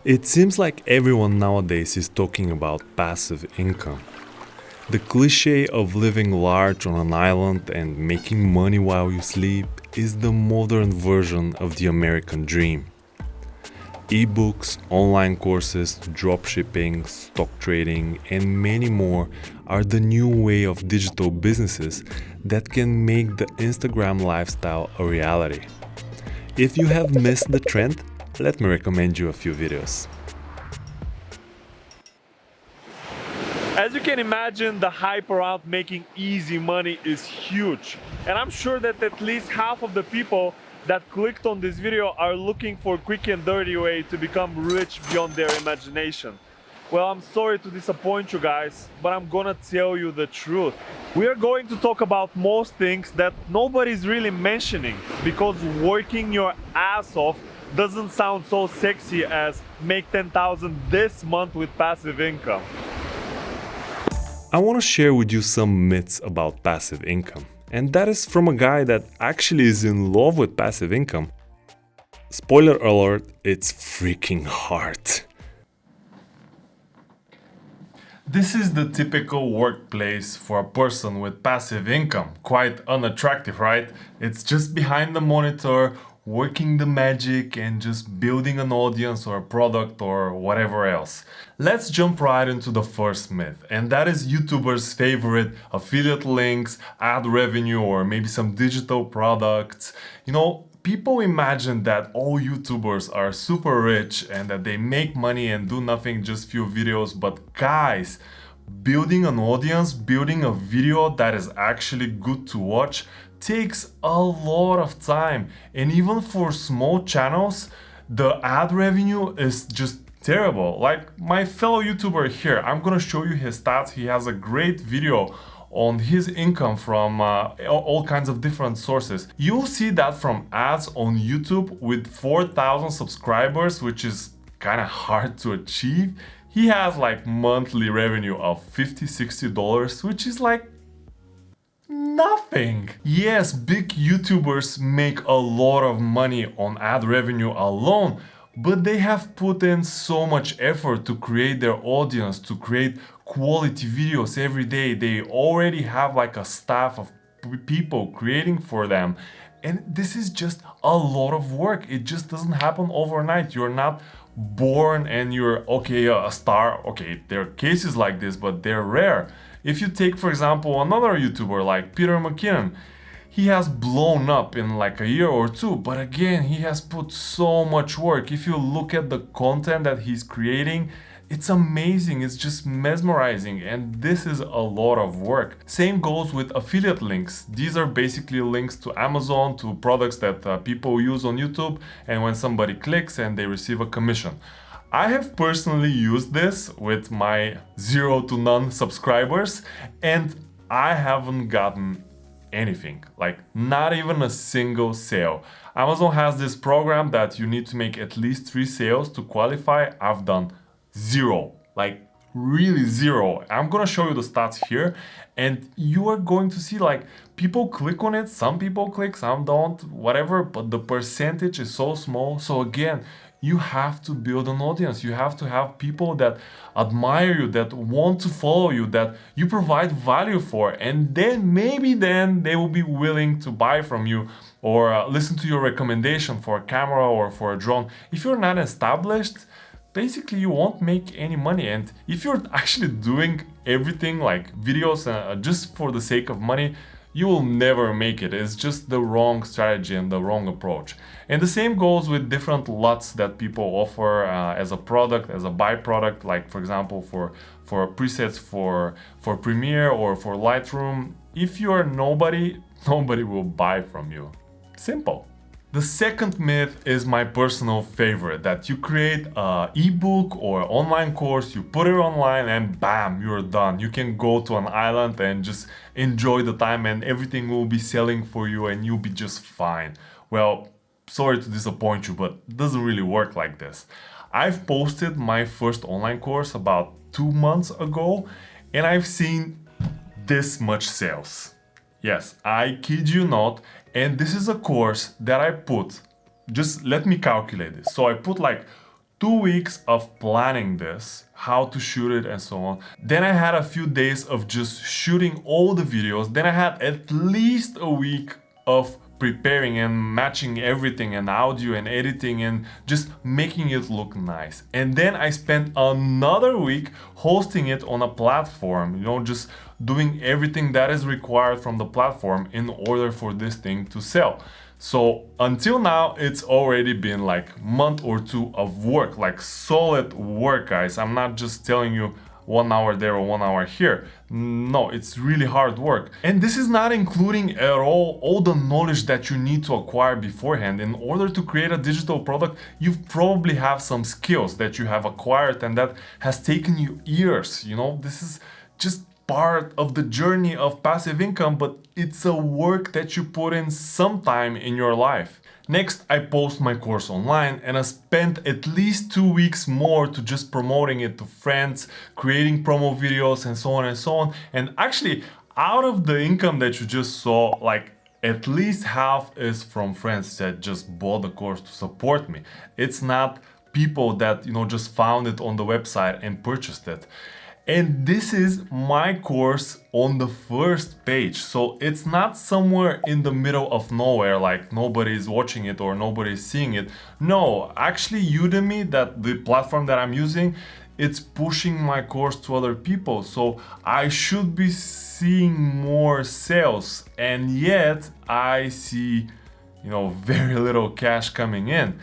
It seems like everyone nowadays is talking about passive income. The cliche of living large on an island and making money while you sleep is the modern version of the American dream. Ebooks, online courses, dropshipping, stock trading, and many more are the new way of digital businesses that can make the Instagram lifestyle a reality. If you have missed the trend, let me recommend you a few videos. As you can imagine, the hype around making easy money is huge. And I'm sure that at least half of the people that clicked on this video are looking for a quick and dirty way to become rich beyond their imagination. Well, I'm sorry to disappoint you guys, but I'm gonna tell you the truth. We are going to talk about most things that nobody's really mentioning because working your ass off doesn't sound so sexy as make 10,000 this month with passive income. I want to share with you some myths about passive income, and that is from a guy that actually is in love with passive income. Spoiler alert, it's freaking hard. This is the typical workplace for a person with passive income. Quite unattractive, right? It's just behind the monitor, working the magic and just building an audience or a product or whatever else. Let's jump right into the first myth, and that is YouTubers' favorite affiliate links, ad revenue, or maybe some digital products. People imagine that all YouTubers are super rich and that they make money and do nothing, just few videos. But guys, building an audience, building a video that is actually good to watch takes a lot of time. And even for small channels, the ad revenue is just terrible. Like my fellow YouTuber here, I'm gonna show you his stats. He has a great video on his income from all kinds of different sources. You'll see that from ads on YouTube with 4,000 subscribers, which is kind of hard to achieve. He has like monthly revenue of $50-$60, which is like nothing. Yes, big YouTubers make a lot of money on ad revenue alone, but they have put in so much effort to create their audience, to create quality videos every day. They already have like a staff of people creating for them. And this is just a lot of work. It just doesn't happen overnight. You're not born and you're a star. Okay, there are cases like this, but they're rare. If you take, for example, another YouTuber like Peter McKinnon, he has blown up in like a year or two, but again, he has put so much work. If you look at the content that he's creating, it's amazing, it's just mesmerizing, and this is a lot of work. Same goes with affiliate links. These are basically links to Amazon, to products that people use on YouTube, and when somebody clicks and they receive a commission. I have personally used this with my 0 to none subscribers, and I haven't gotten anything, like not even a single sale. Amazon has this program that you need to make at least 3 sales to qualify. I've done 0, like really 0. I'm gonna show you the stats here, and you are going to see like people click on it, some people click, some don't, whatever, but the percentage is so small. So again, you have to build an audience. You have to have people that admire you, that want to follow you, that you provide value for, and then maybe then they will be willing to buy from you or listen to your recommendation for a camera or for a drone. If you're not established, basically you won't make any money. And if you're actually doing everything like videos just for the sake of money, you will never make it. It's just the wrong strategy and the wrong approach. And the same goes with different LUTs that people offer as a product, as a byproduct, like for example for presets for Premiere or for Lightroom. If you are nobody will buy from you. Simple. The second myth is my personal favorite, that you create an ebook or online course, you put it online and bam, you're done. You can go to an island and just enjoy the time and everything will be selling for you and you'll be just fine. Well, sorry to disappoint you, but it doesn't really work like this. I've posted my first online course about 2 months ago and I've seen this much sales. Yes, I kid you not. And this is a course that I put, just let me calculate this. So I put like 2 weeks of planning this, how to shoot it and so on. Then I had a few days of just shooting all the videos. Then I had at least a week of preparing and matching everything and audio and editing and just making it look nice. And then I spent another week hosting it on a platform, just doing everything that is required from the platform in order for this thing to sell. So until now, it's already been like a month or two of work, like solid work, guys. I'm not just telling you 1 hour there or 1 hour here. No, it's really hard work. And this is not including at all the knowledge that you need to acquire beforehand. In order to create a digital product, you probably have some skills that you have acquired and that has taken you years. This is just part of the journey of passive income, but it's a work that you put in sometime in your life. Next, I post my course online and I spent at least 2 weeks more to just promoting it to friends, creating promo videos and so on and so on. And actually, out of the income that you just saw, like at least half is from friends that just bought the course to support me. It's not people that, just found it on the website and purchased it. And this is my course on the first page. So it's not somewhere in the middle of nowhere, like nobody's watching it or nobody's seeing it. No, actually Udemy, that the platform that I'm using, it's pushing my course to other people. So I should be seeing more sales. And yet I see, very little cash coming in.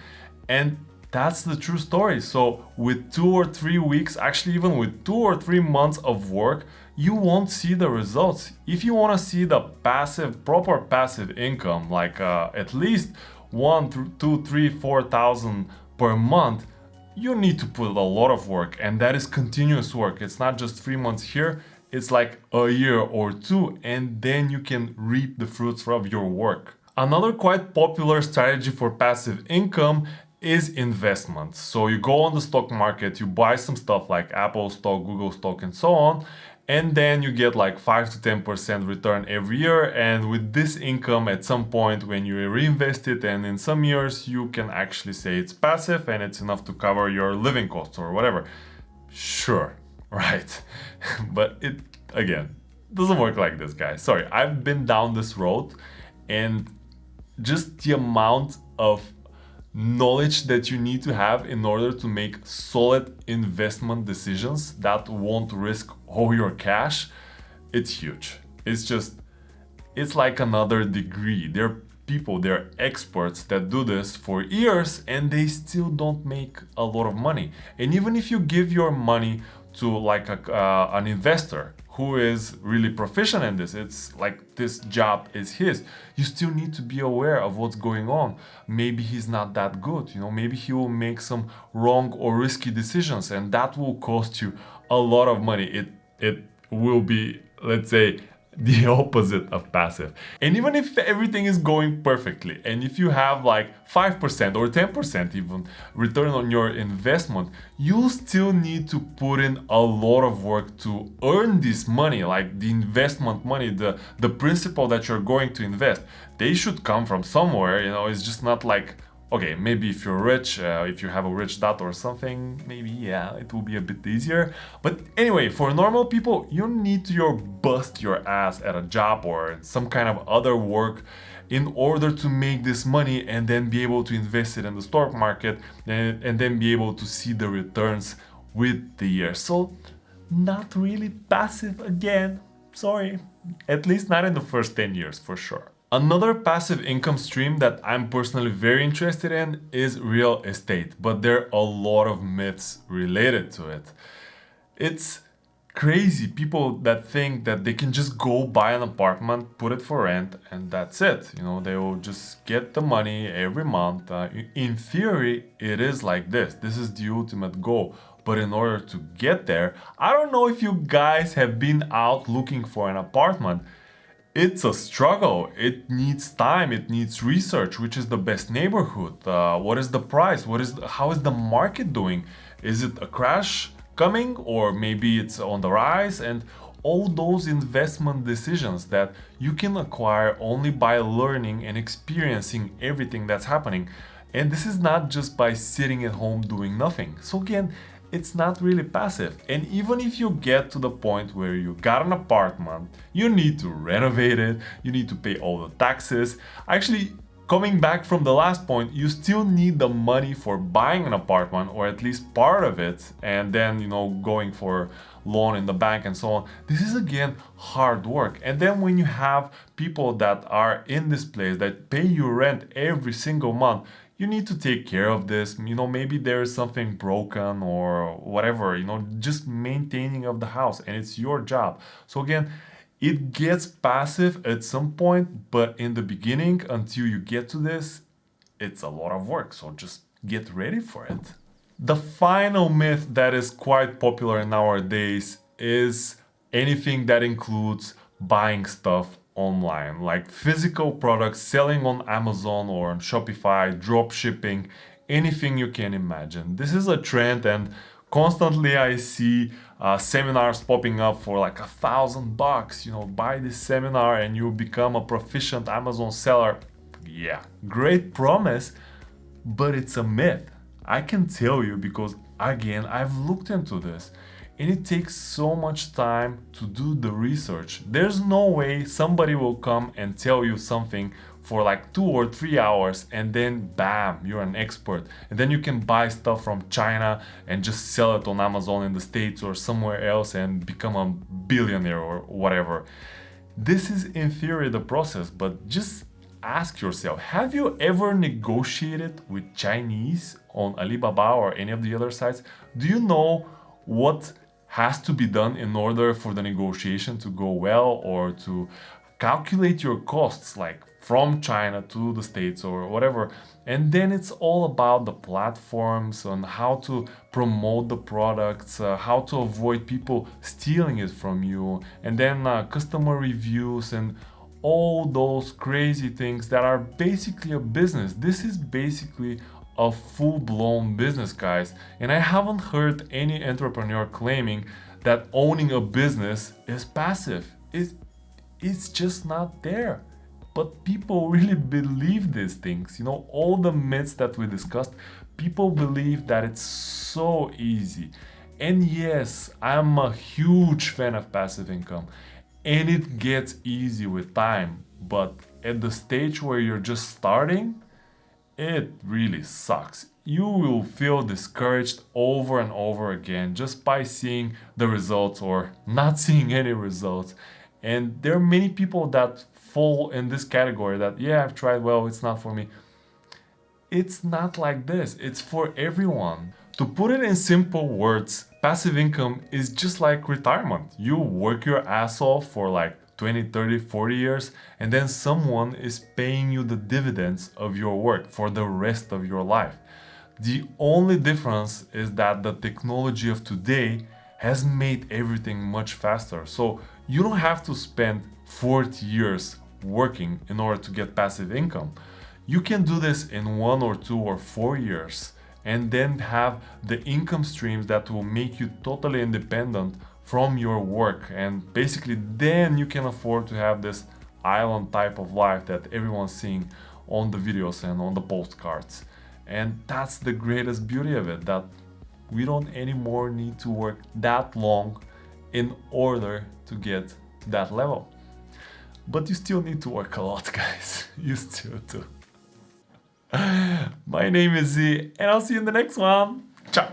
And that's the true story. So with 2 or 3 weeks, actually even with 2 or 3 months of work, you won't see the results. If you want to see the proper passive income, like at least 1, 2, 3, 4,000 per month, you need to put a lot of work, and that is continuous work. It's not just 3 months here, it's like a year or two, and then you can reap the fruits of your work. Another quite popular strategy for passive income is investments. So you go on the stock market, you buy some stuff like Apple stock, Google stock, and so on, and then you get like 5 to 10% return every year. And with this income, at some point when you reinvest it, and in some years you can actually say it's passive and it's enough to cover your living costs or whatever. Sure, right? But it, again, doesn't work like this, guys. Sorry, I've been down this road, and just the amount of knowledge that you need to have in order to make solid investment decisions that won't risk all your cash, it's huge. It's like another degree. There are people, there are experts that do this for years and they still don't make a lot of money. And even if you give your money to like an investor who is really proficient in this, it's like this job is his, you still need to be aware of what's going on. Maybe he's not that good, maybe he will make some wrong or risky decisions, and that will cost you a lot of money. It will be, let's say, the opposite of passive. And even if everything is going perfectly, and if you have like 5% or 10% even return on your investment, you still need to put in a lot of work to earn this money, like the investment money, the principal that you're going to invest. They should come from somewhere, it's just not like, okay, maybe if you're rich, if you have a rich dad or something, maybe, yeah, it will be a bit easier. But anyway, for normal people, you need to bust your ass at a job or some kind of other work in order to make this money and then be able to invest it in the stock market and then be able to see the returns with the years. So not really passive again, sorry, at least not in the first 10 years for sure. Another passive income stream that I'm personally very interested in is real estate, but there are a lot of myths related to it. It's crazy, people that think that they can just go buy an apartment, put it for rent, and that's it. They will just get the money every month. In theory, it is like this. This is the ultimate goal. But in order to get there, I don't know if you guys have been out looking for an apartment. It's a struggle. It needs time. It needs research. Which is the best neighborhood? What is the price? How is the market doing? Is it a crash coming, or maybe it's on the rise? And all those investment decisions that you can acquire only by learning and experiencing everything that's happening. And this is not just by sitting at home doing nothing. So again, it's not really passive. And even if you get to the point where you got an apartment, you need to renovate it, you need to pay all the taxes. Actually, coming back from the last point, you still need the money for buying an apartment, or at least part of it, and then, going for loan in the bank and so on. This is again hard work. And then when you have people that are in this place that pay you rent every single month, you need to take care of this. Maybe there is something broken or whatever, just maintaining of the house, and it's your job. So again, it gets passive at some point, but in the beginning, until you get to this, it's a lot of work. So just get ready for it. The final myth that is quite popular nowadays is anything that includes buying stuff online, like physical products, selling on Amazon or on Shopify, drop shipping, anything you can imagine. This is a trend, and constantly I see seminars popping up for like $1,000. Buy this seminar and you become a proficient Amazon seller. Yeah, great promise, but it's a myth. I can tell you because, again, I've looked into this, and it takes so much time to do the research. There's no way somebody will come and tell you something for like 2 or 3 hours, and then bam, you're an expert. And then you can buy stuff from China and just sell it on Amazon in the States or somewhere else and become a billionaire or whatever. This is in theory the process, but just ask yourself, have you ever negotiated with Chinese on Alibaba or any of the other sites? Do you know what has to be done in order for the negotiation to go well, or to calculate your costs, like from China to the States or whatever? And then it's all about the platforms and how to promote the products, how to avoid people stealing it from you, and then customer reviews and all those crazy things that are basically a business. This is basically a full-blown business, guys. And I haven't heard any entrepreneur claiming that owning a business is passive. It's just not there. But people really believe these things. All the myths that we discussed, people believe that it's so easy. And yes, I'm a huge fan of passive income. And it gets easy with time, but at the stage where you're just starting, it really sucks. You will feel discouraged over and over again just by seeing the results or not seeing any results. And there are many people that fall in this category that, yeah, I've tried, well, it's not for me. It's not like this. It's for everyone. To put it in simple words, passive income is just like retirement. You work your ass off for like 20, 30, 40 years, and then someone is paying you the dividends of your work for the rest of your life. The only difference is that the technology of today has made everything much faster. So you don't have to spend 40 years working in order to get passive income. You can do this in 1 or 2 or 4 years, and then have the income streams that will make you totally independent from your work. And basically then you can afford to have this island type of life that everyone's seeing on the videos and on the postcards. And that's the greatest beauty of it, that we don't anymore need to work that long in order to get that level. But you still need to work a lot, guys. You still do. My name is Z, and I'll see you in the next one. Ciao.